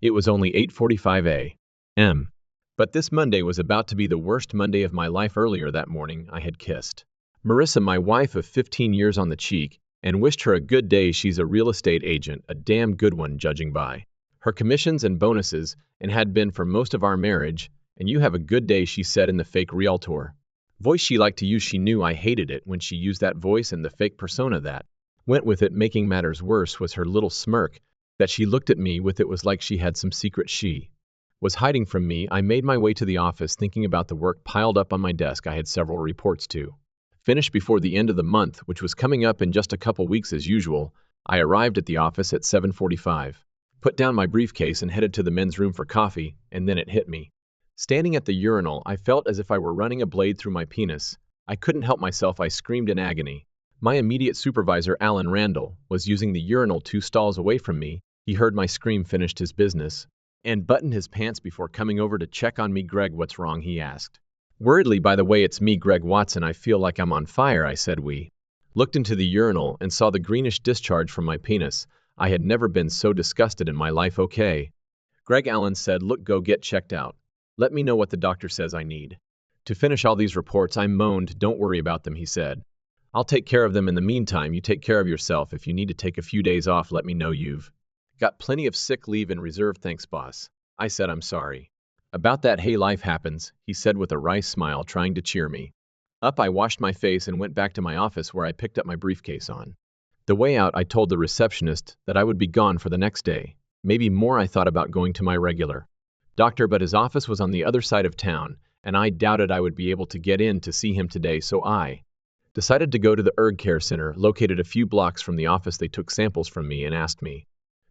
It was only 8:45 a.m. But this Monday was about to be the worst Monday of my life. Earlier that morning, I had kissed Marissa, my wife of 15 years, on the cheek and wished her a good day. She's a real estate agent, a damn good one judging by her commissions and bonuses, and had been for most of our marriage. And you have a good day, she said in the fake realtor voice she liked to use. She knew I hated it when she used that voice and the fake persona that went with it. Making matters worse was her little smirk that she looked at me with. It was like she had some secret she was hiding from me. I made my way to the office thinking about the work piled up on my desk. I had several reports to finish before the end of the month, which was coming up in just a couple weeks. As usual, I arrived at the office at 7:45, put down my briefcase and headed to the men's room for coffee, and then it hit me. Standing at the urinal, I felt as if I were running a blade through my penis. I couldn't help myself. I screamed in agony. My immediate supervisor, Alan Randall, was using the urinal 2 stalls away from me. He heard my scream, finished his business, and buttoned his pants before coming over to check on me. "Greg, what's wrong?" he asked worriedly. "By the way, it's me, Greg Watson. I feel like I'm on fire," I said. We looked into the urinal and saw the greenish discharge from my penis. I had never been so disgusted in my life. "Okay, Greg," Alan said. "Look, go get checked out. Let me know what the doctor says I need to finish all these reports." I moaned. "Don't worry about them," he said. "I'll take care of them. In the meantime, you take care of yourself. If you need to take a few days off, let me know. You've got plenty of sick leave in reserve." "Thanks, boss." I said. "I'm sorry about that." "Hey, life happens," he said with a wry smile, trying to cheer me up. I washed my face and went back to my office, where I picked up my briefcase. On the way out, I told the receptionist that I would be gone for the next day, maybe more. I thought about going to my regular doctor, but his office was on the other side of town, and I doubted I would be able to get in to see him today, so I decided to go to the Erg Care Center, located a few blocks from the office. They took samples from me and asked me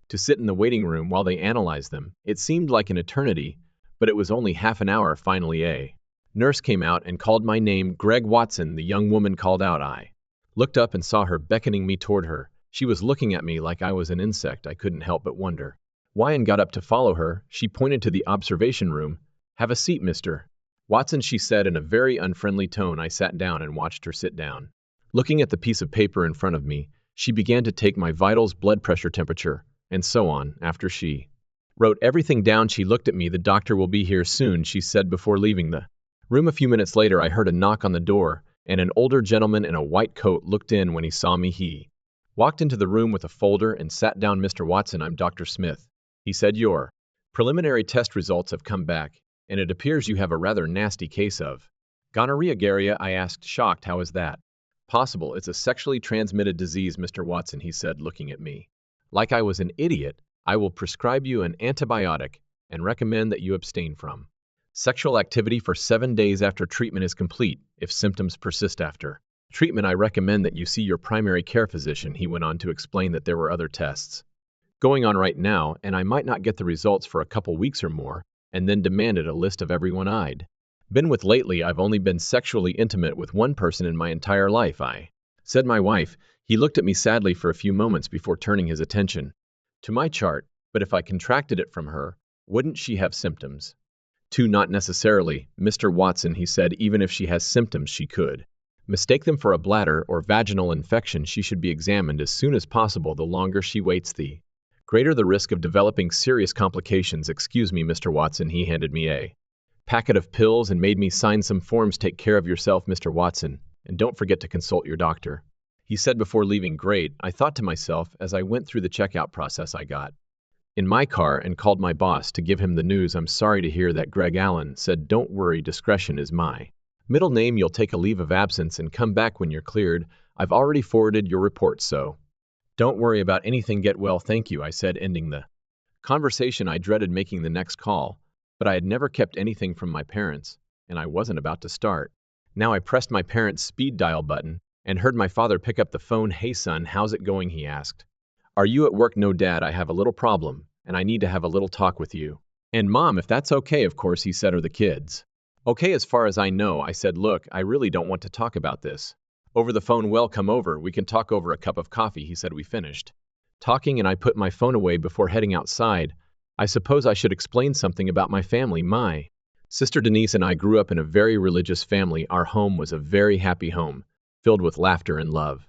to sit in the waiting room while they analyzed them. It seemed like an eternity, but it was only half an hour. Finally, a nurse came out and called my name. "Greg Watson," the young woman called out. I looked up and saw her beckoning me toward her. She was looking at me like I was an insect. I couldn't help but wonder why, and got up to follow her. She pointed to the observation room. "Have a seat, Mr. Watson," she said in a very unfriendly tone. I sat down and watched her sit down. Looking at the piece of paper in front of me, she began to take my vitals, blood pressure, temperature, and so on. After she wrote everything down, she looked at me. "The doctor will be here soon," she said before leaving the room. A few minutes later, I heard a knock on the door, and an older gentleman in a white coat looked in. When he saw me, he walked into the room with a folder and sat down. "Mr. Watson, I'm Dr. Smith," he said. "Your preliminary test results have come back, and it appears you have a rather nasty case of gonorrhea." "Garia?" I asked, shocked. "How is that possible?" "It's a sexually transmitted disease, Mr. Watson," he said, looking at me like I was an idiot. "I will prescribe you an antibiotic and recommend that you abstain from sexual activity for 7 days after treatment is complete. If symptoms persist after treatment, I recommend that you see your primary care physician." He went on to explain that there were other tests going on right now, and I might not get the results for a couple weeks or more, and then demanded a list of everyone I'd been with lately. "I've only been sexually intimate with one person in my entire life," I said. "My wife." He looked at me sadly for a few moments before turning his attention to my chart. "But if I contracted it from her, wouldn't she have symptoms too?" "Not necessarily, Mr. Watson," he said. "Even if she has symptoms, she could mistake them for a bladder or vaginal infection. She should be examined as soon as possible. The longer she waits, the greater the risk of developing serious complications." "Excuse me, Mr. Watson." He handed me a packet of pills and made me sign some forms. "Take care of yourself, Mr. Watson, and don't forget to consult your doctor," he said before leaving. "Great," I thought to myself as I went through the checkout process. I got in my car and called my boss to give him the news. "I'm sorry to hear that, Greg," Allen said. "Don't worry, discretion is my middle name. You'll take a leave of absence and come back when you're cleared. I've already forwarded your report, so don't worry about anything. Get well." "Thank you," I said, ending the conversation. I dreaded making the next call, but I had never kept anything from my parents, and I wasn't about to start. Now I pressed my parents' speed dial button and heard my father pick up the phone. "Hey son, how's it going?" he asked. "Are you at work?" "No, Dad, I have a little problem, and I need to have a little talk with you." "And Mom, if that's okay." "Of course," he said. "Are the kids okay?" "As far as I know," I said. "Look, I really don't want to talk about this over the phone." "Well, come over. We can talk over a cup of coffee," he said. We finished talking, and I put my phone away before heading outside. I suppose I should explain something about my family. My sister Denise and I grew up in a very religious family. Our home was a very happy home, filled with laughter and love.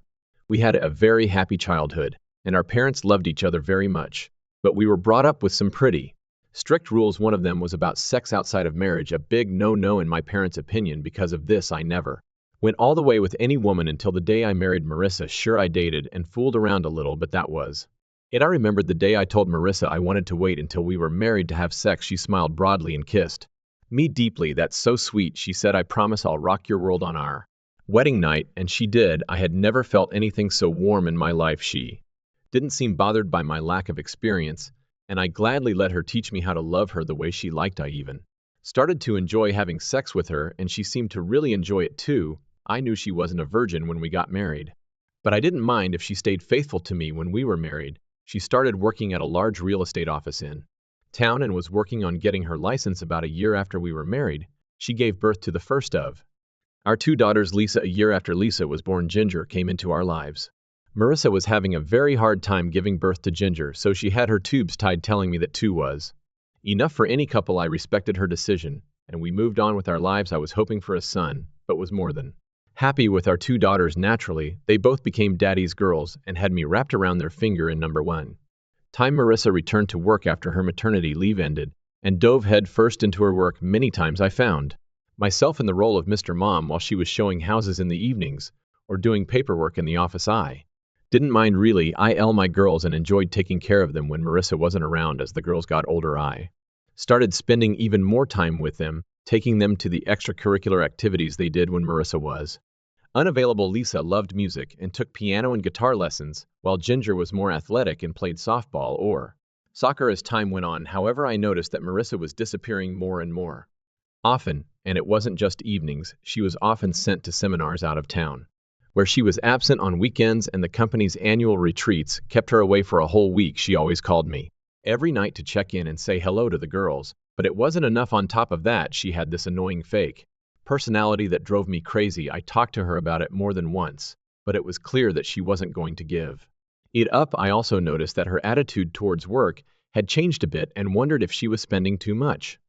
We had a very happy childhood, and our parents loved each other very much. But we were brought up with some pretty Strict rules. One of them was about sex outside of marriage, a big no-no in my parents' opinion. Because of this, I never went all the way with any woman until the day I married Marissa. Sure, I dated and fooled around a little, but that was it. I remembered the day I told Marissa I wanted to wait until we were married to have sex. She smiled broadly and kissed me deeply. That's so sweet, she said. I promise I'll rock your world on our wedding night, and she did. I had never felt anything so warm in my life. She didn't seem bothered by my lack of experience, and I gladly let her teach me how to love her the way she liked. I even started to enjoy having sex with her, and she seemed to really enjoy it too. I knew she wasn't a virgin when we got married, but I didn't mind if she stayed faithful to me when we were married. She started working at a large real estate office in town and was working on getting her license about a year after we were married. She gave birth to the first of our two daughters, Lisa. A year after Lisa was born, Ginger came into our lives. Marissa was having a very hard time giving birth to Ginger, so she had her tubes tied, telling me that 2 was enough for any couple. I respected her decision, and we moved on with our lives. I was hoping for a son, but was more than happy with our 2 daughters. Naturally, they both became daddy's girls and had me wrapped around their finger. In number 1 time, Marissa returned to work after her maternity leave ended and dove head first into her work. Many times I found myself in the role of Mr. Mom while she was showing houses in the evenings or doing paperwork in the office. I didn't mind really. My girls and enjoyed taking care of them when Marissa wasn't around. As the girls got older, I started spending even more time with them, taking them to the extracurricular activities they did when Marissa was unavailable. Lisa loved music and took piano and guitar lessons, while Ginger was more athletic and played softball or soccer. As time went on, however, I noticed that Marissa was disappearing more and more often, and it wasn't just evenings. She was often sent to seminars out of town, where she was absent on weekends, and the company's annual retreats kept her away for a whole week. She always called me every night to check in and say hello to the girls, but it wasn't enough. On top of that, she had this annoying fake personality that drove me crazy. I talked to her about it more than once, but it was clear that she wasn't going to give it up. I also noticed that her attitude towards work had changed a bit and wondered if she was spending too much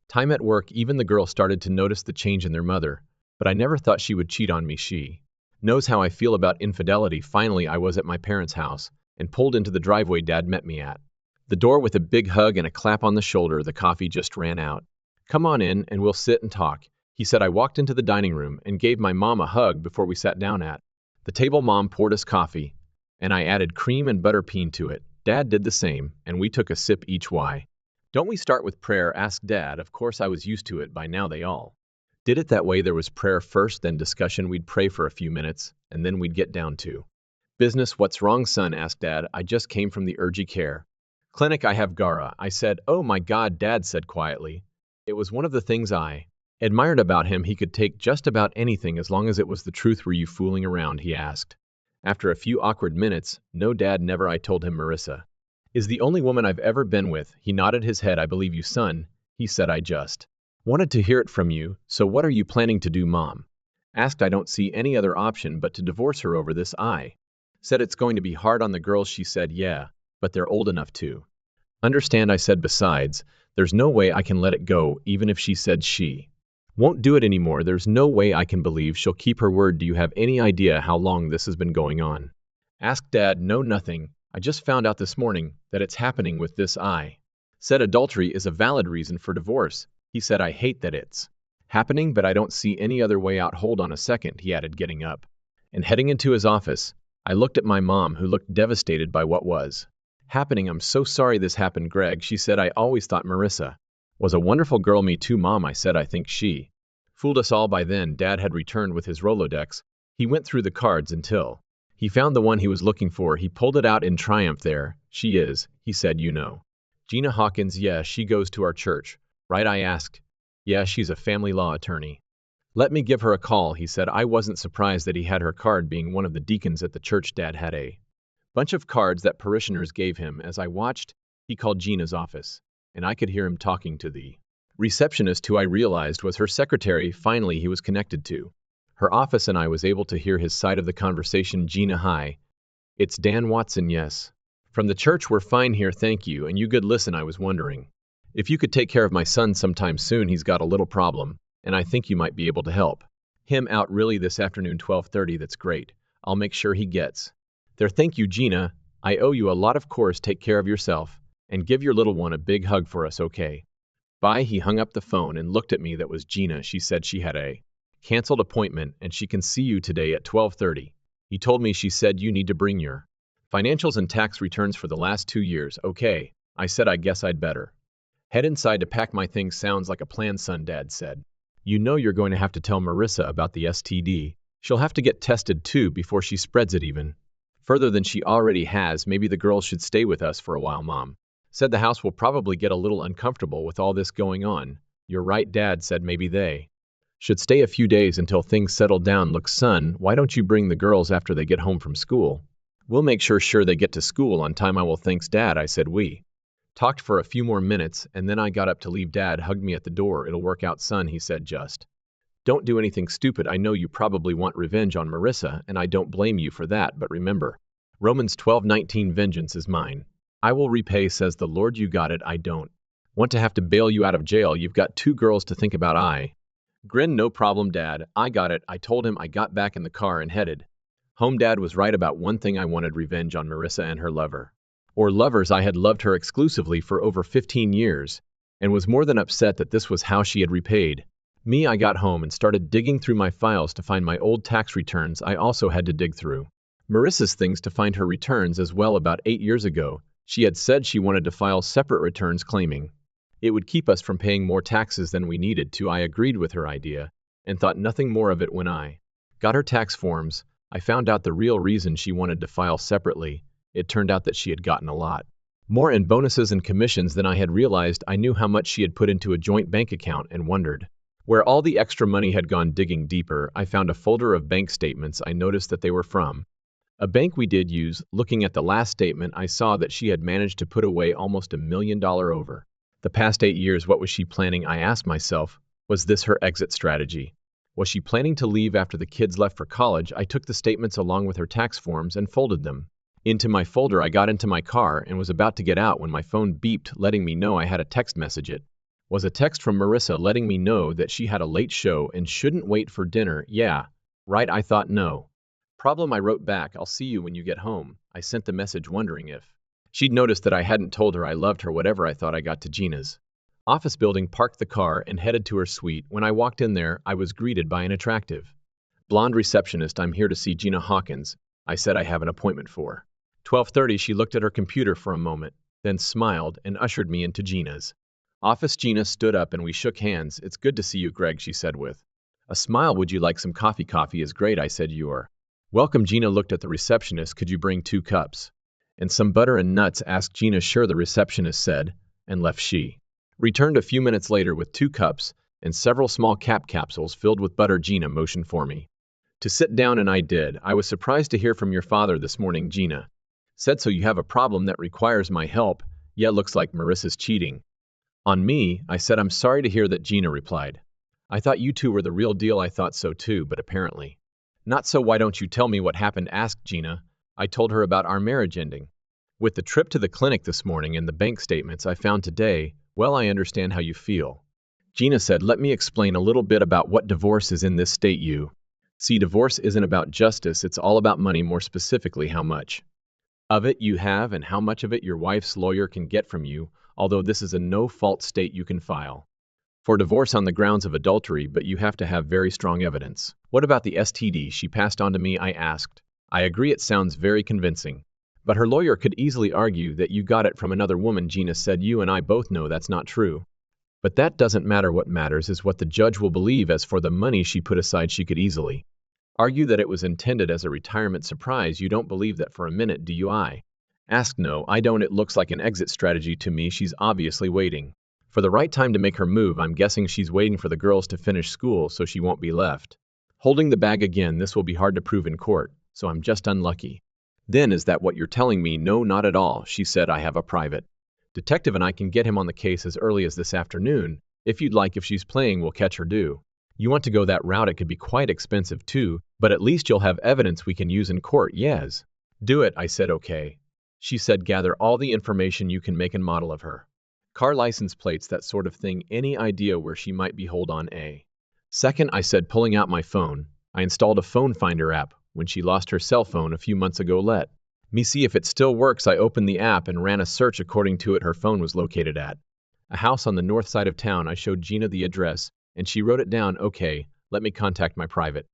time at work. Even the girls started to notice the change in their mother, but I never thought she would cheat on me. She knows how I feel about infidelity. Finally, I was at my parents' house and pulled into the driveway. Dad met me at the door with a big hug and a clap on the shoulder. The coffee just ran out. Come on in and we'll sit and talk, he said. I walked into the dining room and gave my mom a hug before we sat down at the table. Mom poured us coffee, and I added cream and butter peen to it. Dad did the same, and we took a sip each. Why don't we start with prayer? Asked Dad. Of course, I was used to it by now. They all did it that way. There was prayer first, then discussion. We'd pray for a few minutes, and then we'd get down to business. What's wrong, son? Asked Dad. I just came from the urgent care clinic. I have Gara. I said. Oh my God, Dad said quietly. It was one of the things I admired about him. He could take just about anything as long as it was the truth. Were you fooling around? He asked. After a few awkward minutes, no, Dad, never. I told him. Marissa is the only woman I've ever been with. He nodded his head. I believe you, son, he said. I just wanted to hear it from you. So what are you planning to do? Mom asked. I don't see any other option but to divorce her over this. I said. It's going to be hard on the girls. She said. Yeah, but they're old enough to understand. I said. Besides, there's no way I can let it go. Even if she said she won't do it anymore, there's no way I can believe she'll keep her word. Do you have any idea how long this has been going on? Asked Dad. No, nothing. I just found out this morning that it's happening with this. I said. Adultery is a valid reason for divorce. He said. I hate that it's happening, but I don't see any other way out. Hold on a second, he added, getting up and heading into his office. I looked at my mom, who looked devastated by what was happening. I'm so sorry this happened, Greg, she said. I always thought Marissa was a wonderful girl. Me too, Mom, I said. I think she fooled us all. By then, Dad had returned with his Rolodex. He went through the cards until he found the one he was looking for. He pulled it out in triumph. There she is, he said. You know Gina Hawkins? Yeah, she goes to our church, right? I asked. Yeah, she's a family law attorney. Let me give her a call, he said. I wasn't surprised that he had her card. Being one of the deacons at the church, Dad had a bunch of cards that parishioners gave him. As I watched, he called Gina's office, and I could hear him talking to the receptionist, who I realized was her secretary. Finally, he was connected to her office, and I was able to hear his side of the conversation. Gina, hi. It's Dan Watson. Yes. From the church. We're fine here, thank you. And you good? Listen, I was wondering if you could take care of my son sometime soon. He's got a little problem, and I think you might be able to help him out. Really? This afternoon, 12:30? That's great. I'll make sure he gets there. Thank you, Gina. I owe you a lot. Of course, take care of yourself. And give your little one a big hug for us, okay? Bye. He hung up the phone and looked at me. That was Gina. She said she had a canceled appointment and she can see you today at 12:30. He told me she said you need to bring your financials and tax returns for the last 2 years. Okay. I said I guess I'd better head inside to pack my things. Sounds like a plan, son, Dad said. You know you're going to have to tell Marissa about the STD. She'll have to get tested too before she spreads it even further than she already has. Maybe the girls should stay with us for a while, Mom said. The house will probably get a little uncomfortable with all this going on. You're right, Dad said. Maybe they should stay a few days until things settle down. Look, son, why don't you bring the girls after they get home from school? We'll make sure they get to school on time. I will. Thanks, Dad, I said. We talked for a few more minutes, and then I got up to leave. Dad hugged me at the door. It'll work out, son, he said. Just don't do anything stupid. I know you probably want revenge on Marissa, and I don't blame you for that, but remember, Romans 12:19, vengeance is mine. I will repay, says the Lord. You got it. I don't want to have to bail you out of jail. You've got 2 girls to think about. I grinned. No problem, Dad. I got it. I told him. I got back in the car and headed home. Dad was right about one thing. I wanted revenge on Marissa and her lover. Or lovers. I had loved her exclusively for over 15 years, and was more than upset that this was how she had repaid me. I got home and started digging through my files to find my old tax returns. I also had to dig through Marissa's things to find her returns as well. About 8 years ago, she had said she wanted to file separate returns, claiming it would keep us from paying more taxes than we needed to. I agreed with her idea and thought nothing more of it. When I got her tax forms, I found out the real reason she wanted to file separately. It turned out that she had gotten a lot more in bonuses and commissions than I had realized. I knew how much she had put into a joint bank account and wondered where all the extra money had gone. Digging deeper, I found a folder of bank statements. I noticed that they were from a bank we did use. Looking at the last statement, I saw that she had managed to put away almost $1 million over the past 8 years. What was she planning? I asked myself. Was this her exit strategy? Was she planning to leave after the kids left for college? I took the statements along with her tax forms and folded them into my folder. I got into my car and was about to get out when my phone beeped, letting me know I had a text message. It was a text from Marissa letting me know that she had a late show and shouldn't wait for dinner. Yeah, right, I thought. No problem. I wrote back, I'll see you when you get home. I sent the message wondering if she'd noticed that I hadn't told her I loved her. Whatever. I thought. I got to Gina's office building, parked the car, and headed to her suite. When I walked in there, I was greeted by an attractive blonde receptionist. I'm here to see Gina Hawkins. I said. I have an appointment for 12:30. She looked at her computer for a moment, then smiled and ushered me into Gina's office. Gina stood up and we shook hands. It's good to see you, Greg, she said with a smile. Would you like some coffee? Coffee is great, I said. You're welcome. Gina looked at the receptionist. Could you bring 2 cups? And some butter and nuts? Asked Gina. Sure, the receptionist said, and left. She returned a few minutes later with 2 cups and several small capsules filled with butter. Gina motioned for me to sit down, and I did. I was surprised to hear from your father this morning, Gina said. So you have a problem that requires my help? Yeah, looks like Marissa's cheating on me, I said. I'm sorry to hear that, Gina replied. I thought you 2 were the real deal. I thought so too, but apparently not so. Why don't you tell me what happened? Asked Gina. I told her about our marriage ending with the trip to the clinic this morning and the bank statements I found today. Well, I understand how you feel, Gina said. Let me explain a little bit about what divorce is in this state. You see, divorce isn't about justice. It's all about money, more specifically how much of it you have and how much of it your wife's lawyer can get from you. Although this is a no-fault state, you can file for divorce on the grounds of adultery, but you have to have very strong evidence. What about the STD she passed on to me? I asked. I agree, it sounds very convincing. But her lawyer could easily argue that you got it from another woman. Gina said. You and I both know that's not true. But that doesn't matter. What matters is what the judge will believe. As for the money she put aside, she could easily argue that it was intended as a retirement surprise. You don't believe that for a minute, do you? I asked. No, I don't. It looks like an exit strategy to me. She's obviously waiting for the right time to make her move. I'm guessing she's waiting for the girls to finish school so she won't be left holding the bag again. This will be hard to prove in court, so I'm just unlucky. Then is that what you're telling me? No, not at all, she said. I have a private detective and I can get him on the case as early as this afternoon. If you'd like, if she's playing, we'll catch her. Do you want to go that route? It could be quite expensive too, but at least you'll have evidence we can use in court. Yes. Do it, I said. Okay. She said. Gather all the information you can, make and model of her car, license plates, that sort of thing. Any idea where she might be? Hold on a second, I said, pulling out my phone. I installed a phone finder app when she lost her cell phone a few months ago. Let Me see if it still works. I opened the app and ran a search according to it her phone was located at. A house on the north side of town. I showed Gina the address, and she wrote it down. Okay, let me contact my private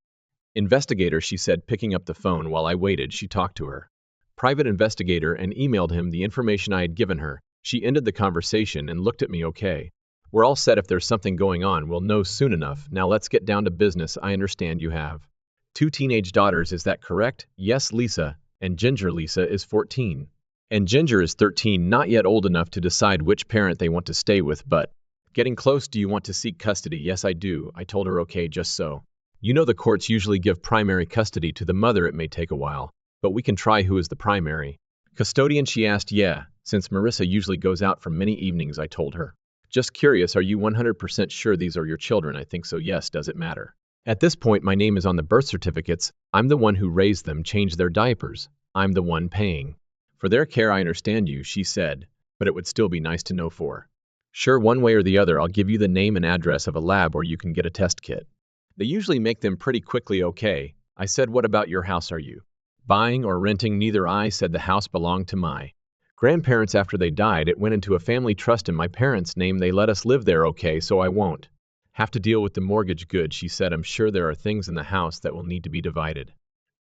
investigator, she said, picking up the phone. While I waited, she talked to her private investigator and emailed him the information I had given her. She ended the conversation and looked at me. Okay. We're all set. If there's something going on, we'll know soon enough. Now let's get down to business. I understand you have two teenage daughters, is that correct? Yes, Lisa. And Ginger. Lisa is 14. And Ginger is 13, not yet old enough to decide which parent they want to stay with, but getting close. Do you want to seek custody? Yes, I do. I told her. Okay, just so you know, the courts usually give primary custody to the mother. It may take a while, but we can try. Who is the primary custodian? She asked. Yeah, since Marissa usually goes out for many evenings, I told her. Just curious, are you 100% sure these are your children? I think so. Yes. Does it matter? At this point, my name is on the birth certificates. I'm the one who raised them, changed their diapers. I'm the one paying for their care. I understand you, she said, but it would still be nice to know for sure. One way or the other, I'll give you the name and address of a lab or you can get a test kit. They usually make them pretty quickly. Okay, I said. What about your house? Are you buying or renting? Neither. I said the house belonged to my grandparents after they died. It went into a family trust in my parents' name. They let us live there. Okay, so I won't have to deal with the mortgage. Good, she said. I'm sure there are things in the house that will need to be divided.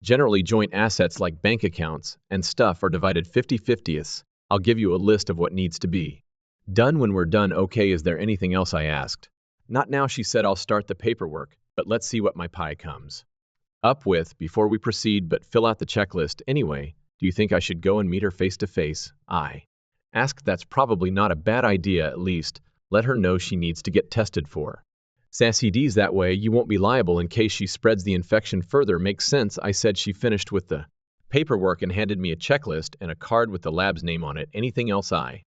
Generally, joint assets like bank accounts and stuff are divided 50-50. I'll give you a list of what needs to be done when we're done. Okay, is there anything else? I asked. Not now, she said. I'll start the paperwork, but let's see what my pie comes up with before we proceed. But fill out the checklist anyway. Do you think I should go and meet her face to face? I asked. That's probably not a bad idea. At least let her know she needs to get tested for STDs. That way you won't be liable in case she spreads the infection further. Makes sense, I said. She finished with the paperwork and handed me a checklist and a card with the lab's name on it. Anything else? I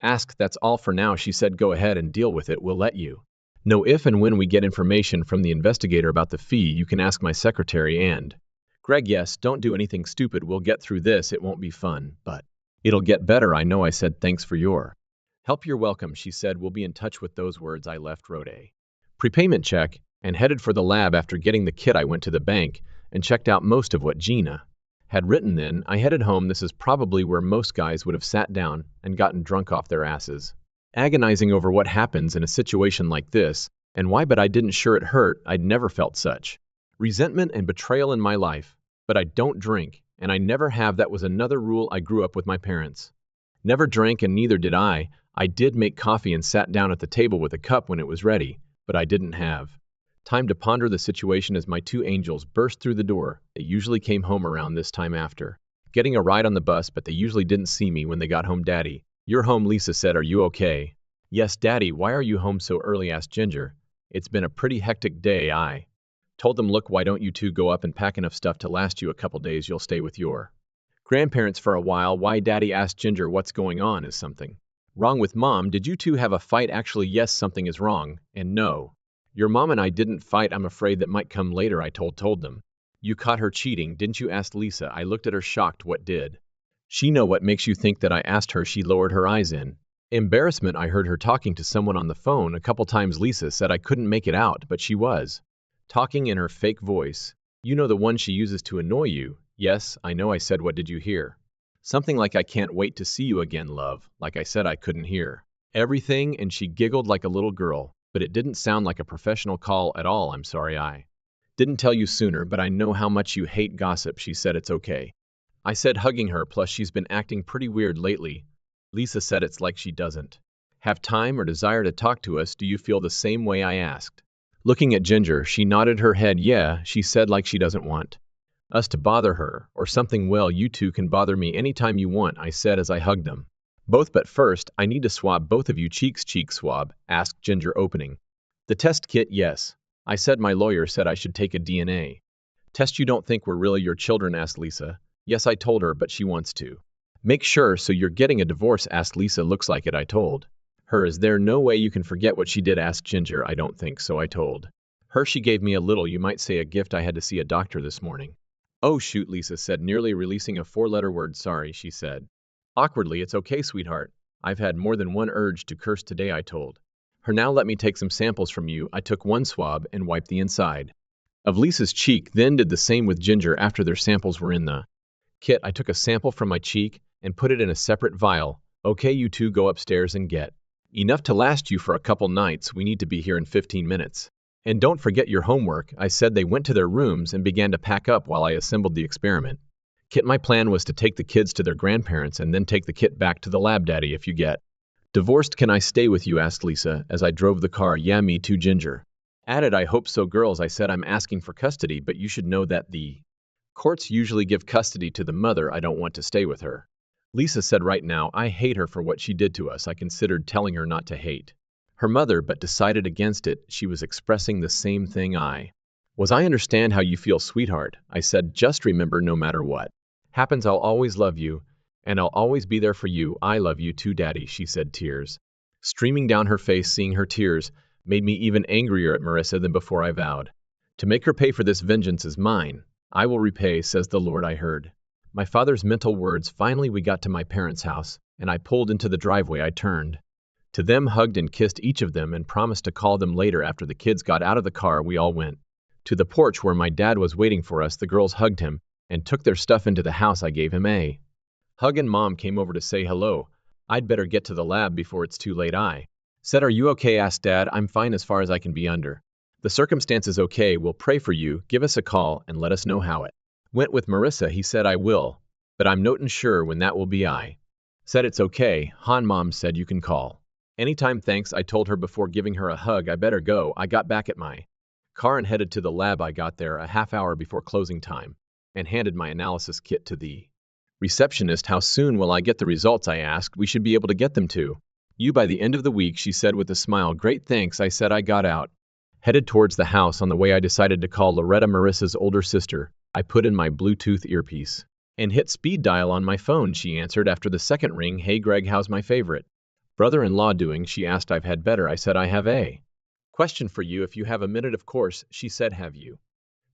asked. That's all for now, she said. Go ahead and deal with it. We'll let you know if and when we get information from the investigator about the fee. You can ask my secretary and Greg. Yes, don't do anything stupid. We'll get through this. It won't be fun, but it'll get better. I know, I said. Thanks for your help. You're welcome, she said. We'll be in touch. With those words, I left, wrote a prepayment check, and headed for the lab. After getting the kit, I went to the bank and checked out most of what Gina had written. Then I headed home. This is probably where most guys would have sat down and gotten drunk off their asses, agonizing over what happens in a situation like this and why. But I didn't. Sure, it hurt. I'd never felt such resentment and betrayal in my life. But I don't drink, and I never have. That was another rule. I grew up with my parents never drank, and neither did I. I did make coffee and sat down at the table with a cup when it was ready, but I didn't have time to ponder the situation as my two angels burst through the door. They usually came home around this time after getting a ride on the bus, but they usually didn't see me when they got home. Daddy, you're home, Lisa said. Are you okay? Yes, Daddy. Why are you home so early? Asked Ginger. It's been a pretty hectic day. I told them. Look, why don't you two go up and pack enough stuff to last you a couple days? You'll stay with your grandparents for a while. Why, Daddy? Asked Ginger. What's going on? Is something wrong with Mom? Did you two have a fight? Actually, yes, something is wrong. And no, your mom and I didn't fight. I'm afraid that might come later. I told them. You caught her cheating, didn't you? Asked Lisa. I looked at her shocked. What did she know? What makes you think that? I asked her. She lowered her eyes in embarrassment. I heard her talking to someone on the phone a couple times. Lisa said. I couldn't make it out, but she was talking in her fake voice. You know, the one she uses to annoy you. Yes, I know, I said. What did you hear? Something like, I can't wait to see you again, love. Like I said, I couldn't hear everything, and she giggled like a little girl, but it didn't sound like a professional call at all. I'm sorry I didn't tell you sooner, but I know how much you hate gossip, she said. It's okay, I said, hugging her. Plus, she's been acting pretty weird lately. Lisa said. It's like she doesn't have time or desire to talk to us. Do you feel the same way? I asked, looking at Ginger. She nodded her head. Yeah, she said, like she doesn't want us to bother her or something. Well, you two can bother me anytime you want, I said as I hugged them both. But first, I need to swab both of you. Cheeks? Cheek swab? Asked Ginger, opening the test kit. Yes, I said. My lawyer said I should take a DNA test. You don't think we're really your children? Asked Lisa. Yes, I told her, but she wants to make sure. So you're getting a divorce? Asked Lisa. Looks like it, I told her. Is there no way you can forget what she did? Asked Ginger. I don't think so, I told her. She gave me a little, you might say, a gift. I had to see a doctor this morning. Oh shoot, Lisa said, nearly releasing a 4-letter word. Sorry, she said awkwardly. It's okay, sweetheart. I've had more than one urge to curse today, I told her. Now let me take some samples from you. I took one swab and wiped the inside of Lisa's cheek, then did the same with Ginger. After their samples were in the Kit, I took a sample from my cheek and put it in a separate vial. Okay, you two go upstairs and get enough to last you for a couple nights. We need to be here in 15 minutes. And don't forget your homework. I said. They went to their rooms and began to pack up while I assembled the experiment. Kit, my plan was to take the kids to their grandparents and then take the kit back to the lab. Daddy, if you get divorced, can I stay with you? Asked Lisa as I drove the car. Yeah, me too, Ginger added. I hope so. Girls, I said, I'm asking for custody, but you should know that the courts usually give custody to the mother. I don't want to stay with her. Lisa said, right now, I hate her for what she did to us. I considered telling her not to hate her mother, but decided against it. She was expressing the same thing I was. I understand how you feel, sweetheart. I said, just remember, no matter what happens, I'll always love you, and I'll always be there for you. I love you too, Daddy, she said, tears streaming down her face. Seeing her tears made me even angrier at Marissa than before. I vowed to make her pay for this. Vengeance is mine. I will repay, says the Lord. I heard my father's mental words. Finally, we got to my parents' house, and I pulled into the driveway. I turned to them, hugged and kissed each of them, and promised to call them later. After the kids got out of the car, we all went to the porch where my dad was waiting for us. The girls hugged him and took their stuff into the house. I gave him a hug, and Mom came over to say hello. I'd better get to the lab before it's too late. I said, are you okay? Asked Dad. I'm fine as far as I can be under the circumstances. Okay, we'll pray for you. Give us a call and let us know how it went with Marissa. He said, I will, but I'm not sure when that will be. I said, it's okay, Han. Mom said, you can call anytime. Thanks, I told her before giving her a hug. I better go. I got back at my car and headed to the lab. I got there a half hour before closing time and handed my analysis kit to the receptionist. How soon will I get the results? I asked. We should be able to get them to you by the end of the week, she said with a smile. Great, thanks, I said. I got out, headed towards the house. On the way, I decided to call Loretta, Marissa's older sister. I put in my Bluetooth earpiece and hit speed dial on my phone. She answered after the second ring. Hey Greg, how's my favorite brother-in-law doing? She asked. I've had better. I said, I have a question for you if you have a minute. Of course, she said. Have you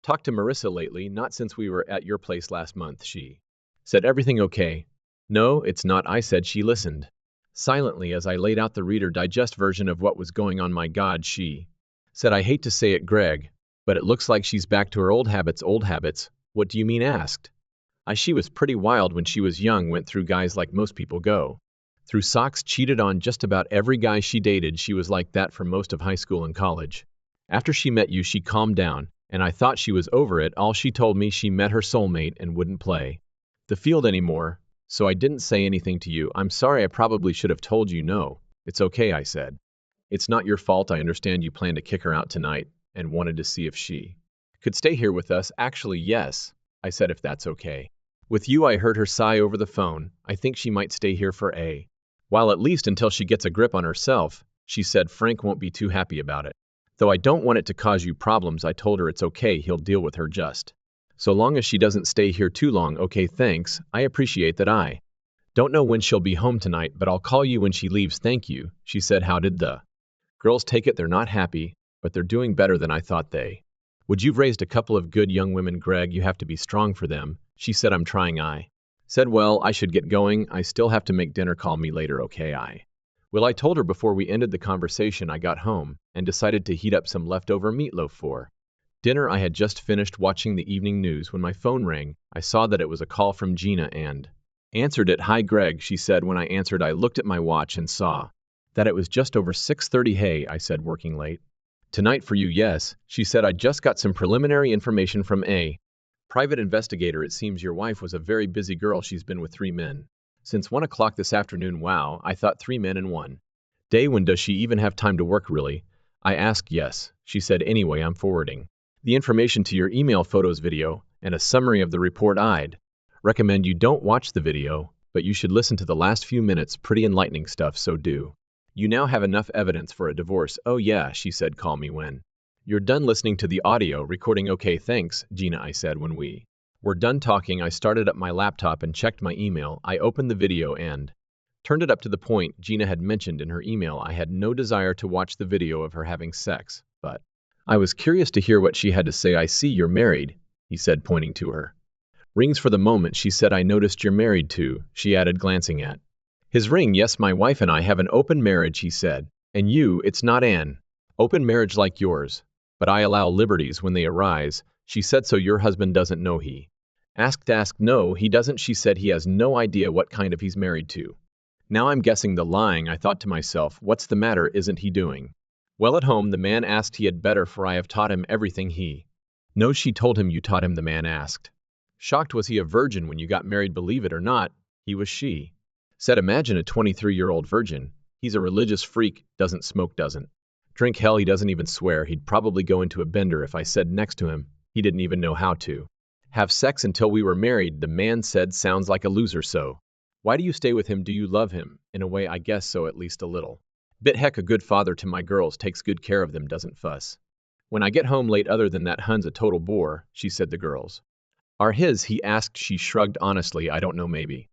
talked to Marissa lately? Not since we were at your place last month. She said, everything okay? No, it's not, I said. She listened silently as I laid out the Reader Digest version of what was going on. My God, she said, I hate to say it, Greg, but it looks like she's back to her old habits. Old habits? What do you mean? Asked I. She was pretty wild when she was young, went through guys like most people go through socks, cheated on just about every guy she dated. She was like that for most of high school and college. After she met you, she calmed down, and I thought she was over it all. She told me she met her soulmate and wouldn't play the field anymore, so I didn't say anything to you. I'm sorry, I probably should have told you. No, it's okay, I said. It's not your fault. I understand you plan to kick her out tonight and wanted to see if she could stay here with us. Actually, yes, I said, if that's okay with you. I heard her sigh over the phone. I think she might stay here for a while, at least until she gets a grip on herself, she said. Frank won't be too happy about it, though I don't want it to cause you problems. I told her it's okay, he'll deal with her just so long as she doesn't stay here too long. Okay, thanks, I appreciate that. I don't know when she'll be home tonight, but I'll call you when she leaves. Thank you, she said. How did the girls take it? They're not happy, but they're doing better than I thought they would. You've raised a couple of good young women, Greg. You have to be strong for them, she said. I'm trying, I said. Well, I should get going. I still have to make dinner. Call me later, okay? I will, I told her before we ended the conversation. I got home and decided to heat up some leftover meatloaf for dinner. I had just finished watching the evening news when my phone rang. I saw that it was a call from Gina and answered it. Hi, Greg, she said. When I answered, I looked at my watch and saw that it was just over 6:30. Hey, I said, working late tonight for you? Yes, she said. I just got some preliminary information from a private investigator. It seems your wife was a very busy girl. She's been with 3 men since 1 o'clock this afternoon. Wow, I thought 3 men in 1 day. When does she even have time to work, really? I asked. Yes, she said. Anyway, I'm forwarding the information to your email, photos, video, and a summary of the report. I'd recommend you don't watch the video, but you should listen to the last few minutes. Pretty enlightening stuff, so do. You now have enough evidence for a divorce. Oh yeah, she said. Call me when you're done listening to the audio recording. Okay, thanks, Gina, I said. When we were done talking, I started up my laptop and checked my email. I opened the video and turned it up to the point Gina had mentioned in her email. I had no desire to watch the video of her having sex, but I was curious to hear what she had to say. I see you're married, he said, pointing to her rings. For the moment, she said. I noticed you're married too, she added, glancing at his ring. Yes, my wife and I have an open marriage, he said. And you, it's not an open marriage like yours, but I allow liberties when they arise, she said. So your husband doesn't know? He Asked, no, he doesn't, she said. He has no idea what kind of he's married to. Now I'm guessing the lying, I thought to myself, what's the matter, isn't he doing? Well, at home, the man asked he had better, for I have taught him everything he knows. She told him, you taught him, the man asked. Shocked, was he a virgin when you got married? Believe it or not, he was. She said, imagine a 23-year-old virgin. He's a religious freak, doesn't smoke, doesn't drink, hell, he doesn't even swear. He'd probably go into a bender if I said next to him he didn't even know how to have sex until we were married. The man said, sounds like a loser. So why do you stay with him? Do you love him? In a way, I guess so, at least a little bit. Heck, a good father to my girls, takes good care of them, doesn't fuss when I get home late. Other than that, Hun's a total bore. She said, the girls are his? He asked. She shrugged. Honestly, I don't know, maybe.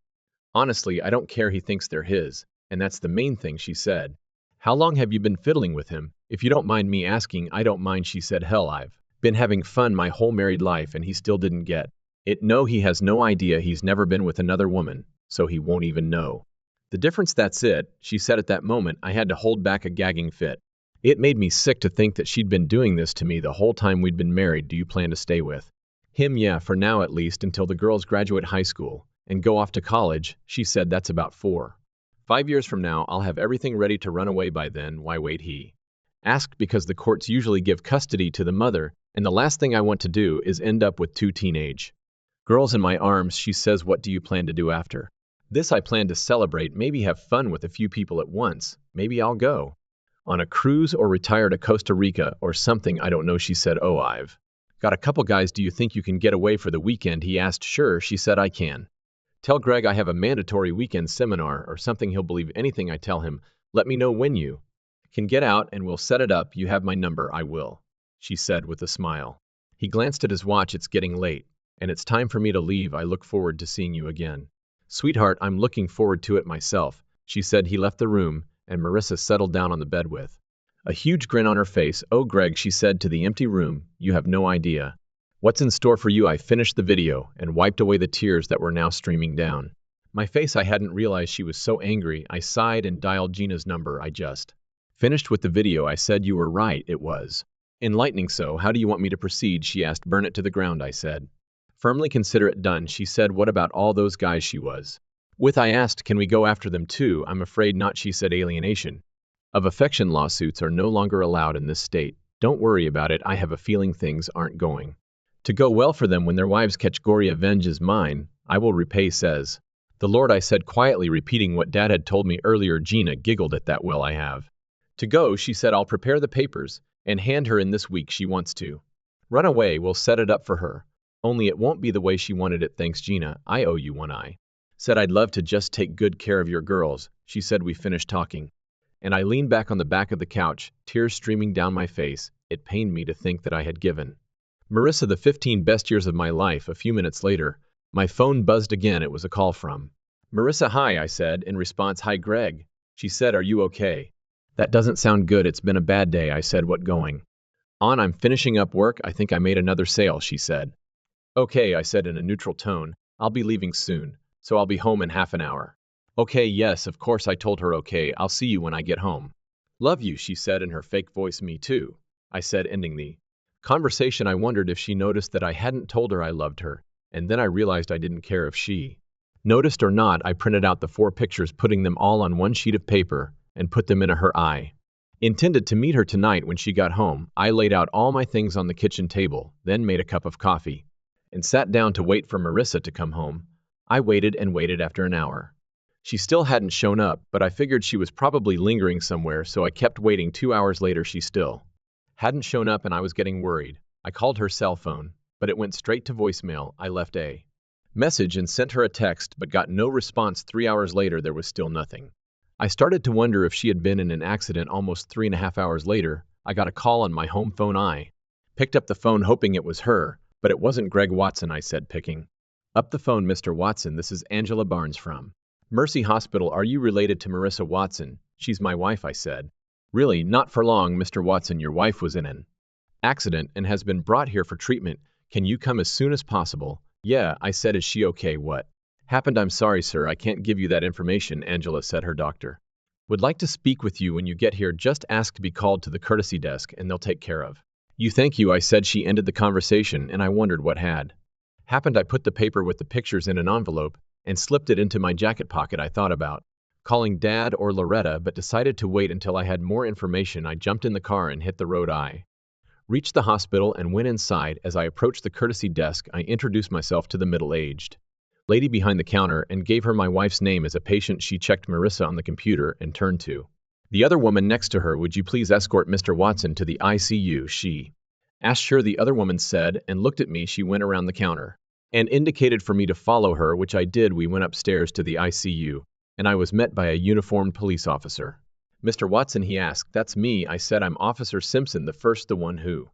Honestly, I don't care. He thinks they're his, and that's the main thing, she said. How long have you been fiddling with him? If you don't mind me asking. I don't mind, she said. Hell, I've been having fun my whole married life, and he still didn't get it. No, he has no idea. He's never been with another woman, so he won't even know the difference. That's it, she said. At that moment, I had to hold back a gagging fit. It made me sick to think that she'd been doing this to me the whole time we'd been married. Do you plan to stay with him? Yeah, for now at least, until the girls graduate high school and go off to college, she said. That's about 5 years from now. I'll have everything ready to run away by then. Why wait? He asked. Because the courts usually give custody to the mother, and the last thing I want to do is end up with 2 teenage girls in my arms. She says, what do you plan to do after this? I plan to celebrate, maybe have fun with a few people at once. Maybe I'll go on a cruise or retire to Costa Rica or something. I don't know, she said. Oh, I've got a couple guys. Do you think you can get away for the weekend? He asked. Sure, she said. I can tell Greg I have a mandatory weekend seminar or something. He'll believe anything I tell him. Let me know when you can get out and we'll set it up. You have my number. I will, she said with a smile. He glanced at his watch. It's getting late, and it's time for me to leave. I look forward to seeing you again. Sweetheart, I'm looking forward to it myself, she said. He left the room, and Marissa settled down on the bed with a huge grin on her face. Oh, Greg, she said to the empty room, you have no idea what's in store for you. I finished the video and wiped away the tears that were now streaming down my face. I hadn't realized she was so angry. I sighed and dialed Gina's number. I just finished with the video, I said. You were right, it was enlightening. So how do you want me to proceed? She asked. Burn it to the ground, I said. Firmly. Consider it done, she said. What about all those guys she was with? I asked. Can we go after them too? I'm afraid not, she said. Alienation of affection lawsuits are no longer allowed in this state. Don't worry about it. I have a feeling things aren't going to go well for them when their wives catch Gloria. Avenge is mine. I will repay, says the Lord, I said quietly, repeating what Dad had told me earlier. Gina giggled at that. Well, I have to go, she said. I'll prepare the papers and hand her in this week. She wants to run away. We'll set it up for her. Only it won't be the way she wanted it. Thanks, Gina. I owe you one. I said I'd love to just take good care of your girls, she said. We finished talking, and I leaned back on the back of the couch, tears streaming down my face. It pained me to think that I had given Marissa the 15 best years of my life. A few minutes later, my phone buzzed again. It was a call from Marissa. Hi, I said in response. Hi, Greg, she said. Are you okay? That doesn't sound good. It's been a bad day, I said. What going on? I'm finishing up work. I think I made another sale, she said. Okay, I said in a neutral tone. I'll be leaving soon, so I'll be home in half an hour. Okay, yes, of course, I told her. Okay, I'll see you when I get home. Love you, she said in her fake voice. Me too, I said, ending the conversation. I wondered if she noticed that I hadn't told her I loved her, and then I realized I didn't care if she noticed or not. I printed out the 4 pictures, putting them all on one sheet of paper, and put them in her. I intended to meet her tonight when she got home. I laid out all my things on the kitchen table, then made a cup of coffee and sat down to wait for Marissa to come home. I waited and waited. After an hour, she still hadn't shown up, but I figured she was probably lingering somewhere, so I kept waiting. 2 hours later, she still hadn't shown up, and I was getting worried. I called her cell phone, but it went straight to voicemail. I left a message and sent her a text, but got no response. 3 hours later, there was still nothing. I started to wonder if she had been in an accident. Almost 3.5 hours later, I got a call on my home phone. I picked up the phone, hoping it was her, but it wasn't. Greg Watson, I said, picking up the phone. Mr. Watson, this is Angela Barnes from Mercy Hospital. Are you related to Marissa Watson? She's my wife, I said. Really? Not for long, Mr. Watson. Your wife was in an accident and has been brought here for treatment. Can you come as soon as possible? Yeah, I said. Is she okay? What happened? I'm sorry, sir. I can't give you that information, Angela said. Her doctor would like to speak with you when you get here. Just ask to be called to the courtesy desk and they'll take care of you. Thank you, I said. She ended the conversation, and I wondered what had Happened I put the paper with the pictures in an envelope and slipped it into my jacket pocket. I thought about calling Dad or Loretta, but decided to wait until I had more information. I jumped in the car and hit the road. I reached the hospital and went inside. As I approached the courtesy desk, I introduced myself to the middle-aged lady behind the counter and gave her my wife's name as a patient. She checked Marissa on the computer and turned to the other woman next to her. Would you please escort Mr. Watson to the ICU? She asked. Sure, the other woman said, and looked at me. She went around the counter and indicated for me to follow her, which I did. We went upstairs to the ICU, and I was met by a uniformed police officer. Mr. Watson, he asked. That's me, I said. I'm Officer Simpson, the one who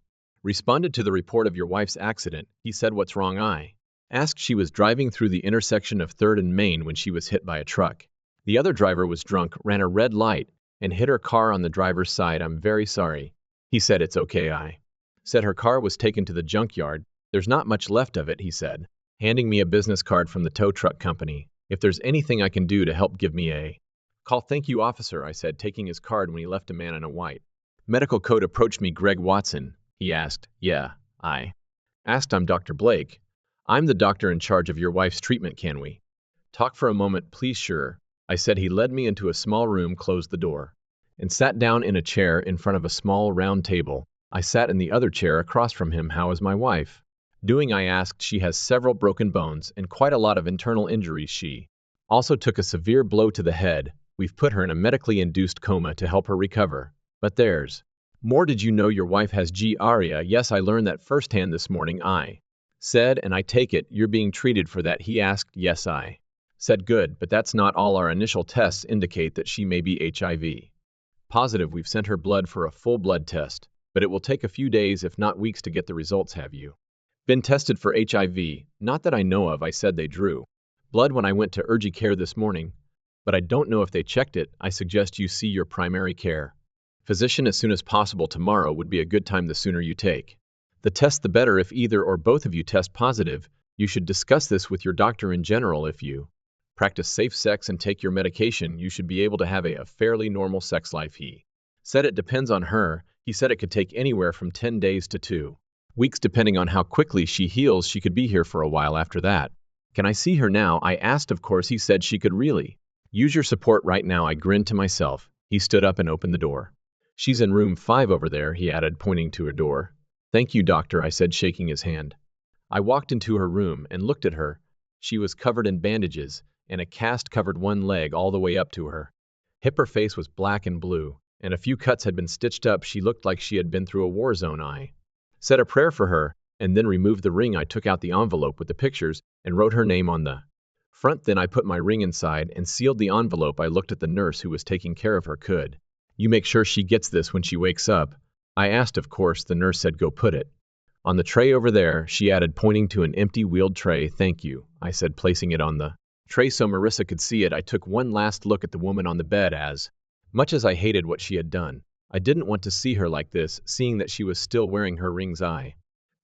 responded to the report of your wife's accident. He said, what's wrong? I asked. She was driving through the intersection of 3rd and Main when she was hit by a truck. The other driver was drunk, ran a red light, and hit her car on the driver's side. I'm very sorry. He said, it's okay. I said her car was taken to the junkyard. There's not much left of it, he said, handing me a business card from the tow truck company. If there's anything I can do to help, give me a call. Thank you, officer, I said, taking his card when he left. A man in a white medical coat approached me. Greg Watson, he asked. Yeah, I asked. I'm Dr. Blake. I'm the doctor in charge of your wife's treatment. Can we talk for a moment, please? Sure, I said. He led me into a small room, closed the door, and sat down in a chair in front of a small round table. I sat in the other chair across from him. How is my wife doing? I asked. She has several broken bones and quite a lot of internal injuries. She also took a severe blow to the head. We've put her in a medically induced coma to help her recover. But there's more. Did you know your wife has GRIA? Yes, I learned that firsthand this morning, I said. And I take it you're being treated for that? He asked. Yes, I said. Good, but that's not all. Our initial tests indicate that she may be HIV positive. We've sent her blood for a full blood test, but it will take a few days, if not weeks, to get the results. Have you been tested for HIV? Not that I know of. I said. They drew blood when I went to urgent care this morning, but I don't know if they checked it. I suggest you see your primary care physician as soon as possible. Tomorrow would be a good time. The sooner you take the test, the better. If either or both of you test positive, you should discuss this with your doctor. In general, if you practice safe sex and take your medication, you should be able to have a fairly normal sex life. He said. It depends on her. He said it could take anywhere from 10 days to 2 weeks, depending on how quickly she heals. She could be here for a while after that. Can I see her now? I asked. Of course. He said she could really use your support right now. I grinned to myself. He stood up and opened the door. She's in room 5 over there, he added, pointing to a door. Thank you, doctor, I said, shaking his hand. I walked into her room and looked at her. She was covered in bandages, and a cast covered one leg all the way up to her hip. Her face was black and blue, and a few cuts had been stitched up. She looked like she had been through a war zone. I said a prayer for her, and then removed the ring. I took out the envelope with the pictures and wrote her name on the front. Then I put my ring inside and sealed the envelope. I looked at the nurse who was taking care of her. Could you make sure she gets this when she wakes up? I asked. Of course. The nurse said, go put it on the tray over there, she added, pointing to an empty wheeled tray. Thank you, I said, placing it on the tray so Marissa could see it. I took one last look at the woman on the bed. As much as I hated what she had done, I didn't want to see her like this. Seeing that she was still wearing her rings, I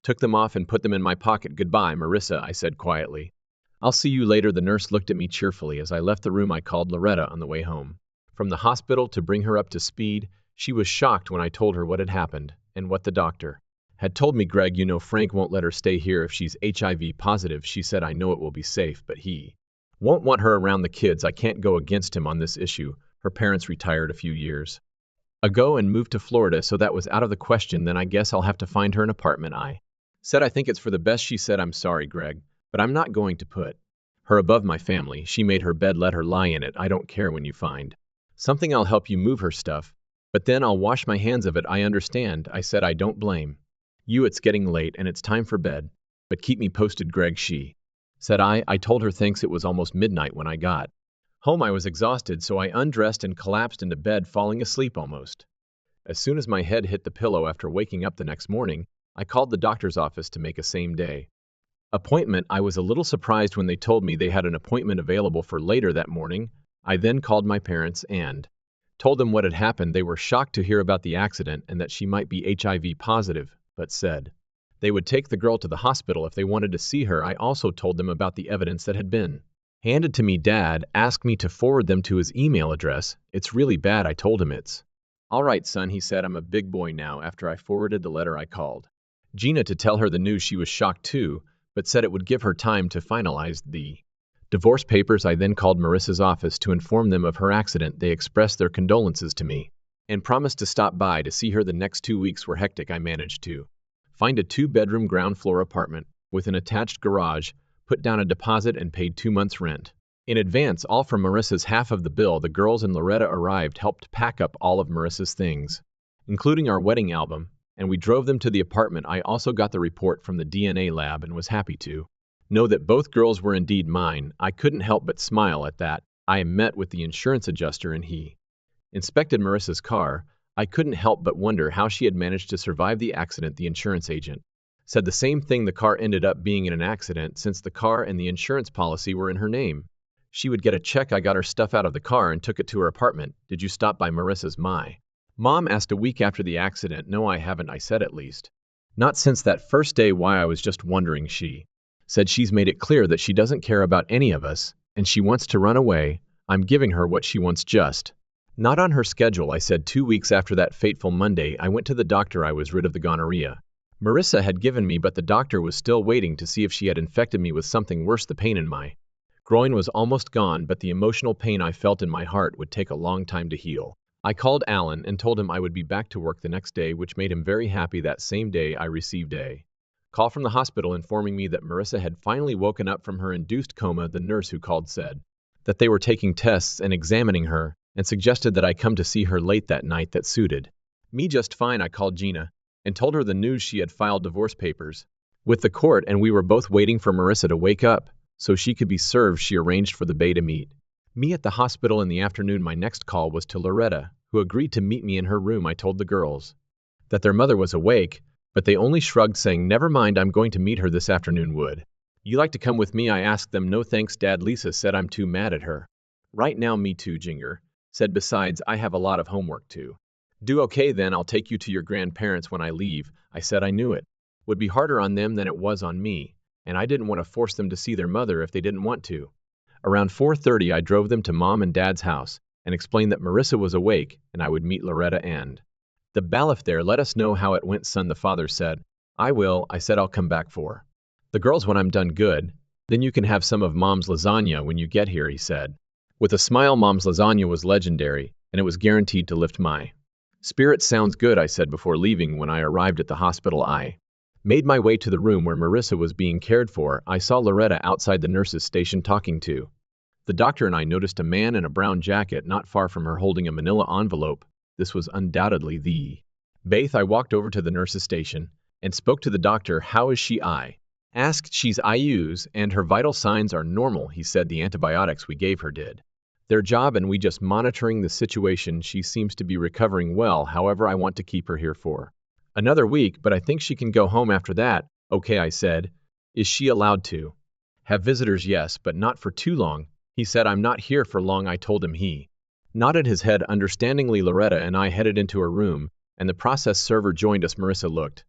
took them off and put them in my pocket. Goodbye, Marissa, I said quietly. I'll see you later. The nurse looked at me cheerfully. As I left the room, I called Loretta on the way home from the hospital to bring her up to speed. She was shocked when I told her what had happened and what the doctor had told me. Greg, you know Frank won't let her stay here if she's HIV positive. She said, I know it will be safe, but he won't want her around the kids. I can't go against him on this issue. Her parents retired a few years ago and moved to Florida, so that was out of the question. Then I guess I'll have to find her an apartment. I said, I think it's for the best. She said, I'm sorry, Greg, but I'm not going to put her above my family. She made her bed, let her lie in it. I don't care. When you find something, I'll help you move her stuff, but then I'll wash my hands of it. I understand. I said, I don't blame you. It's getting late and it's time for bed, but keep me posted, Greg. She said. I told her thanks. It was almost midnight when I got home. I was exhausted, so I undressed and collapsed into bed, falling asleep almost as soon as my head hit the pillow. After waking up the next morning, I called the doctor's office to make a same-day appointment. I was a little surprised when they told me they had an appointment available for later that morning. I then called my parents and told them what had happened. They were shocked to hear about the accident and that she might be HIV positive, but said they would take the girl to the hospital if they wanted to see her. I also told them about the evidence that had been handed to me. Dad asked me to forward them to his email address. It's really bad. I told him. It's all right, son, he said. I'm a big boy now. After I forwarded the letter, I called Gina to tell her the news. She was shocked too, but said it would give her time to finalize the divorce papers. I then called Marissa's office to inform them of her accident. They expressed their condolences to me and promised to stop by to see her. The next 2 weeks were hectic. I managed to find a 2-bedroom ground floor apartment with an attached garage, put down a deposit, and paid 2 months' rent in advance, all from Marissa's half of the bill. The girls and Loretta arrived, helped pack up all of Marissa's things, including our wedding album, and we drove them to the apartment. I also got the report from the DNA lab and was happy to know that both girls were indeed mine. I couldn't help but smile at that. I met with the insurance adjuster and he inspected Marissa's car. I couldn't help but wonder how she had managed to survive the accident. The insurance agent said the same thing. The car ended up being in an accident since the car and the insurance policy were in her name. She would get a check. I got her stuff out of the car and took it to her apartment. Did you stop by Marissa's? My mom asked a week after the accident. No, I haven't, I said. At least not since that first day. Why? I was just wondering. She said she's made it clear that she doesn't care about any of us and she wants to run away. I'm giving her what she wants, just not on her schedule. I said 2 weeks after that fateful Monday, I went to the doctor. I was rid of the gonorrhea Marissa had given me, but the doctor was still waiting to see if she had infected me with something worse. The pain in my groin was almost gone, but the emotional pain I felt in my heart would take a long time to heal. I called Alan and told him I would be back to work the next day, which made him very happy. That same day, I received a call from the hospital informing me that Marissa had finally woken up from her induced coma. The nurse who called said that they were taking tests and examining her and suggested that I come to see her late that night. That suited me just fine. I called Gina and told her the news. She had filed divorce papers with the court and we were both waiting for Marissa to wake up so she could be served. She arranged for the bae to meet me at the hospital in the afternoon. My next call was to Loretta, who agreed to meet me in her room. I told the girls that their mother was awake, but they only shrugged, saying, "Never mind, I'm going to meet her this afternoon. Would you like to come with me?" I asked them. "No thanks, Dad." Lisa said, "I'm too mad at her right now." "Me too," Jinger said. "Besides, I have a lot of homework to do." "Okay, then I'll take you to your grandparents when I leave." I said I knew it would be harder on them than it was on me, and I didn't want to force them to see their mother if they didn't want to. Around 4:30, I drove them to Mom and Dad's house and explained that Marissa was awake and I would meet Loretta and the bailiff there. "Let us know how it went, son," the father said. "I will." I said, "I'll come back for the girls when I'm done." "Good. Then you can have some of Mom's lasagna when you get here," he said. With a smile, Mom's lasagna was legendary, and it was guaranteed to lift my spirits. "Sounds good," I said before leaving. When I arrived at the hospital, I made my way to the room where Marissa was being cared for. I saw Loretta outside the nurse's station talking to the doctor, and I noticed a man in a brown jacket not far from her holding a manila envelope. This was undoubtedly the bath. I walked over to the nurse's station and spoke to the doctor. "How is she?" I asked. "She's IU's and her vital signs are normal," he said. "The antibiotics we gave her did their job and we just monitoring the situation. She seems to be recovering well. However, I want to keep her here for another week, but I think she can go home after that." "Okay," I said. "Is she allowed to have visitors?" "Yes, but not for too long," he said. "I'm not here for long," I told him. He nodded his head understandingly. Loretta and I headed into her room, and the process server joined us. Marissa looked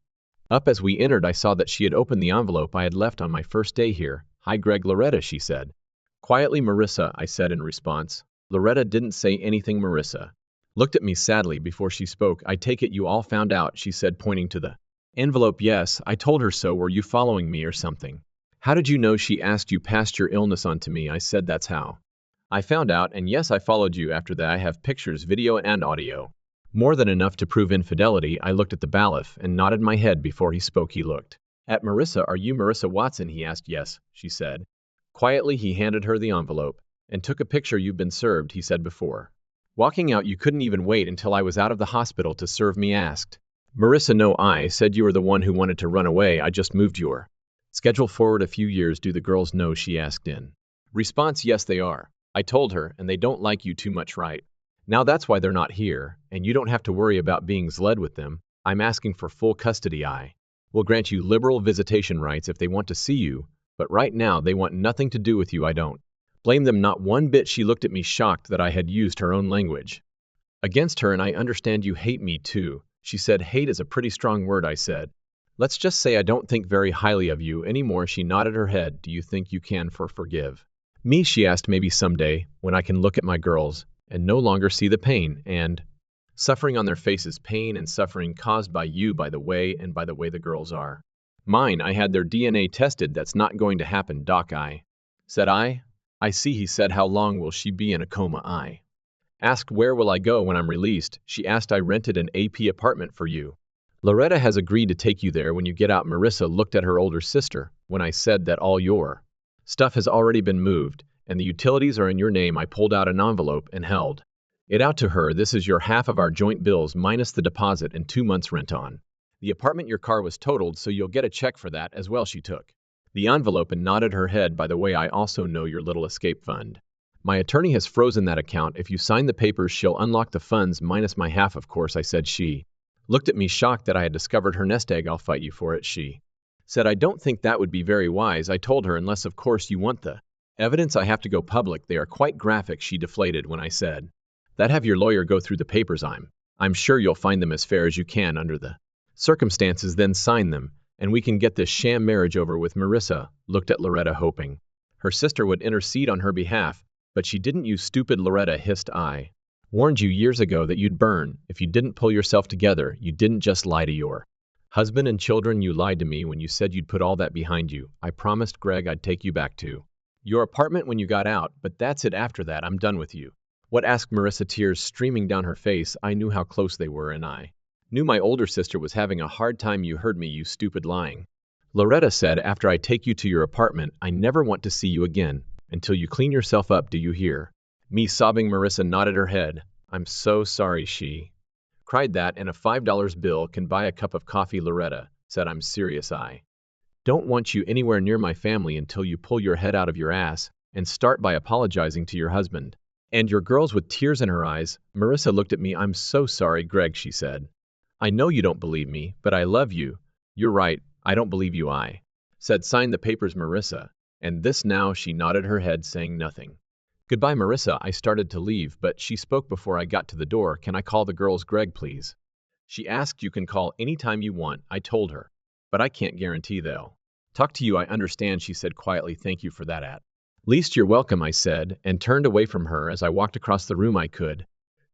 up as we entered. I saw that she had opened the envelope I had left on my first day here. "Hi, Greg." "Loretta," she said quietly. "Marissa," I said in response. Loretta didn't say anything. Marissa looked at me sadly before she spoke. "I take it you all found out," she said, pointing to the envelope. "Yes, I told her so." "Were you following me or something?" "How did you know?" she asked. "You passed your illness on to me." I said, "That's how I found out, and yes, I followed you after that. I have pictures, video, and audio. More than enough to prove infidelity." I looked at the bailiff and nodded my head before he spoke. He looked at Marissa. "Are you Marissa Watson?" he asked. "Yes," she said quietly. He handed her the envelope and took a picture. "You've been served," he said before walking out. "You couldn't even wait until I was out of the hospital to serve me?" asked Marissa. "No, I said you were the one who wanted to run away. I just moved your schedule forward a few years." "Do the girls know?" she asked in response. "Yes, they are," I told her, "and they don't like you too much right now. That's why they're not here, and you don't have to worry about being led with them. I'm asking for full custody. I will grant you liberal visitation rights if they want to see you, but right now they want nothing to do with you. I don't blame them, not one bit." She looked at me, shocked that I had used her own language against her. "And I understand you hate me too," she said. "Hate is a pretty strong word," I said. "Let's just say I don't think very highly of you anymore." She nodded her head. "Do you think you can forgive me?" she asked. "Maybe someday, when I can look at my girls and no longer see the pain and suffering on their faces. Pain and suffering caused by you, by the way the girls are Mine, I had their DNA tested. That's not going to happen, Doc. Said I. I see, he said. How long will she be in a coma? I asked, where will I go when I'm released? She asked, I rented an AP apartment for you. Loretta has agreed to take you there when you get out. Marissa looked at her older sister. When I said that all your stuff has already been moved and the utilities are in your name, I pulled out an envelope and held it out to her. This is your half of our joint bills minus the deposit and 2 months rent on the apartment. Your car was totaled, so you'll get a check for that as well. She took the envelope and nodded her head. By the way, I also know your little escape fund. My attorney has frozen that account. If you sign the papers, she'll unlock the funds minus my half, of course, I said. She looked at me, shocked that I had discovered her nest egg. I'll fight you for it, she said. I don't think that would be very wise, I told her, unless of course you want the evidence. I have to go public. They are quite graphic. She deflated when I said that. Have your lawyer go through the papers. I'm sure you'll find them as fair as you can under the circumstances, then sign them, and we can get this sham marriage over with. Marissa looked at Loretta, hoping her sister would intercede on her behalf, but she didn't. You stupid, Loretta hissed. I warned you years ago that you'd burn if you didn't pull yourself together. You didn't just lie to your husband and children. You lied to me when you said you'd put all that behind you. I promised Greg I'd take you back to your apartment when you got out, but that's it. After that, I'm done with you. What? Asked Marissa, tears streaming down her face. I knew how close they were, and I knew my older sister was having a hard time. You heard me, you stupid lying. Loretta said, after I take you to your apartment, I never want to see you again until you clean yourself up. Do you hear me? Sobbing, Marissa nodded her head. I'm so sorry, she cried. That and a $5 bill can buy a cup of coffee. Loretta said, I'm serious. I don't want you anywhere near my family until you pull your head out of your ass and start by apologizing to your husband and your girls. With tears in her eyes, Marissa looked at me. I'm so sorry, Greg, she said. I know you don't believe me, but I love you. You're right, I don't believe you. I said, sign the papers, Marissa. And this now. She nodded her head, saying nothing. Goodbye, Marissa. I started to leave, but she spoke before I got to the door. Can I call the girls, Greg, please? She asked. You can call anytime you want, I told her, but I can't guarantee they'll talk to you. I understand, she said quietly. Thank you for that. At least you're welcome, I said, and turned away from her. As I walked across the room, I could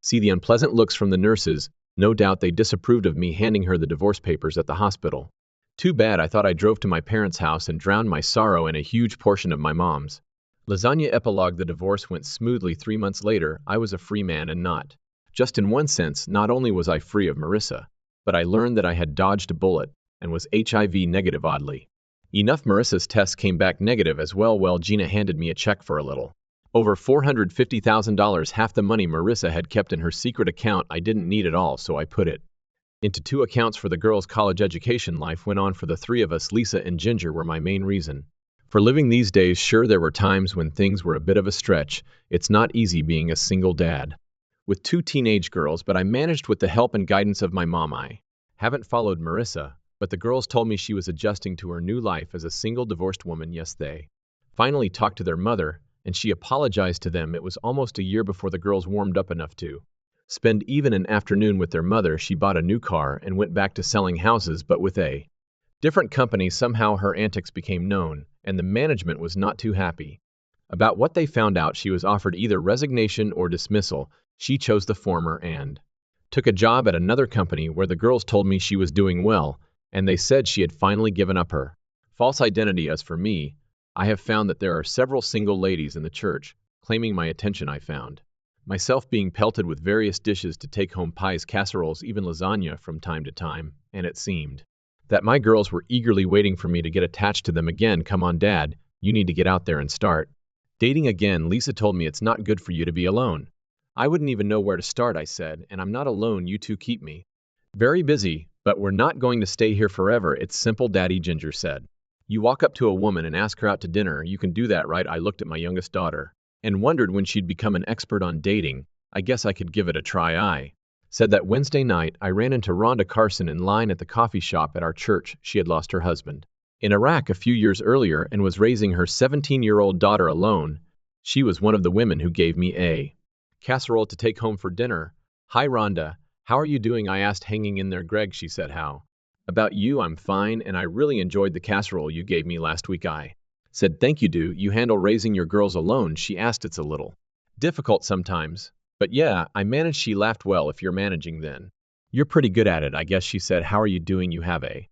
see the unpleasant looks from the nurses. No doubt they disapproved of me handing her the divorce papers at the hospital. Too bad. I thought I drove to my parents' house and drowned my sorrow in a huge portion of my mom's lasagna. Epilogue. The divorce went smoothly. 3 months later, I was a free man, and not just in one sense. Not only was I free of Marissa, but I learned that I had dodged a bullet and was HIV negative. Oddly enough, Marissa's test came back negative as well. Well, Gina handed me a check for a little over $450,000, half the money Marissa had kept in her secret account. I didn't need it all, so I put it into 2 accounts for the girls' college education. Life went on for the 3 of us. Lisa and Ginger were my main reason for living these days. Sure, there were times when things were a bit of a stretch. It's not easy being a single dad with 2 teenage girls, but I managed with the help and guidance of my mom. I haven't followed Marissa, but the girls told me she was adjusting to her new life as a single divorced woman. Yes, they finally talked to their mother, and she apologized to them. It was almost a year before the girls warmed up enough to spend even an afternoon with their mother. She bought a new car and went back to selling houses, but with a different company. Somehow her antics became known, and the management was not too happy about what they found out. She was offered either resignation or dismissal. She chose the former and took a job at another company where the girls told me she was doing well, and they said she had finally given up her false identity. As for me, I have found that there are several single ladies in the church claiming my attention. I found myself being pelted with various dishes to take home: pies, casseroles, even lasagna from time to time, and it seemed that my girls were eagerly waiting for me to get attached to them again. Come on, Dad, you need to get out there and start dating again. Lisa told me it's not good for you to be alone. I wouldn't even know where to start, I said, and I'm not alone. You two keep me very busy, but we're not going to stay here forever. It's simple, Daddy, Ginger said. You walk up to a woman and ask her out to dinner. You can do that, right? I looked at my youngest daughter and wondered when she'd become an expert on dating. I guess I could give it a try. I said that Wednesday night I ran into Rhonda Carson in line at the coffee shop at our church. She had lost her husband in Iraq a few years earlier and was raising her 17-year-old daughter alone. She was one of the women who gave me a casserole to take home for dinner. Hi, Rhonda. How are you doing? I asked. Hanging in there, Greg, she said. How about you? I'm fine, and I really enjoyed the casserole you gave me last week. I said, thank you. Do you handle raising your girls alone? She asked. It's a little difficult sometimes, but yeah, I manage. She laughed. Well, if you're managing, then you're pretty good at it, I guess, she said. How are you doing? You have a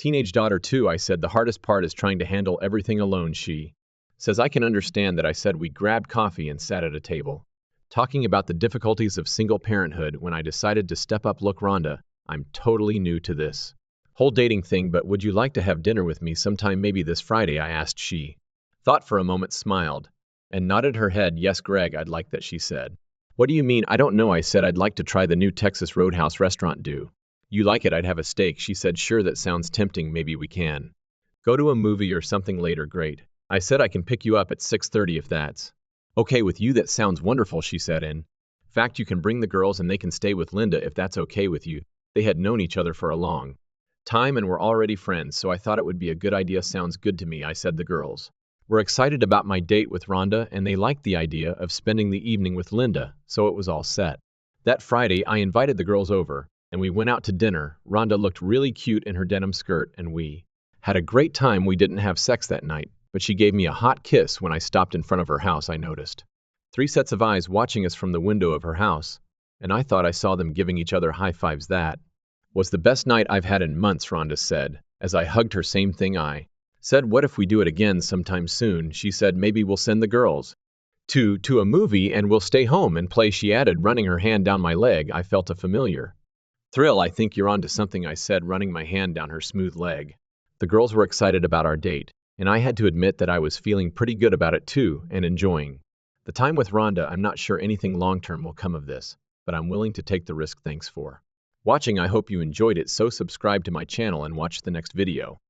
Teenage daughter too, I said. The hardest part is trying to handle everything alone, she says. I can understand that, I said. We grabbed coffee and sat at a table, talking about the difficulties of single parenthood when I decided to step up. Look, Rhonda, I'm totally new to this whole dating thing, but would you like to have dinner with me sometime, maybe this Friday, I asked. She thought for a moment, smiled, and nodded her head. Yes, Greg, I'd like that, she said. What do you mean? I don't know, I said. I'd like to try the new Texas Roadhouse restaurant. Do you like it? I'd have a steak, she said. Sure, that sounds tempting. Maybe we can go to a movie or something later. Great, I said. I can pick you up at 6:30 if that's okay with you. That sounds wonderful, she said. In fact, you can bring the girls and they can stay with Linda if that's okay with you. They had known each other for a long time and were already friends, so I thought it would be a good idea. Sounds good to me, I said. The girls were excited about my date with Rhonda, and they liked the idea of spending the evening with Linda, so it was all set. That Friday, I invited the girls over, and we went out to dinner. Rhonda looked really cute in her denim skirt, and we had a great time. We didn't have sex that night, but she gave me a hot kiss when I stopped in front of her house. I noticed 3 sets of eyes watching us from the window of her house, and I thought I saw them giving each other high fives. That was the best night I've had in months, Rhonda said, as I hugged her. Same thing, I said. What if we do it again sometime soon? She said. Maybe we'll send the girls to a movie and we'll stay home and play, she added, running her hand down my leg. I felt a familiar thrill. I think you're onto something, I said, running my hand down her smooth leg. The girls were excited about our date, and I had to admit that I was feeling pretty good about it too, and enjoying the time with Rhonda. I'm not sure anything long-term will come of this, but I'm willing to take the risk. Thanks for watching. I hope you enjoyed it, so subscribe to my channel and watch the next video.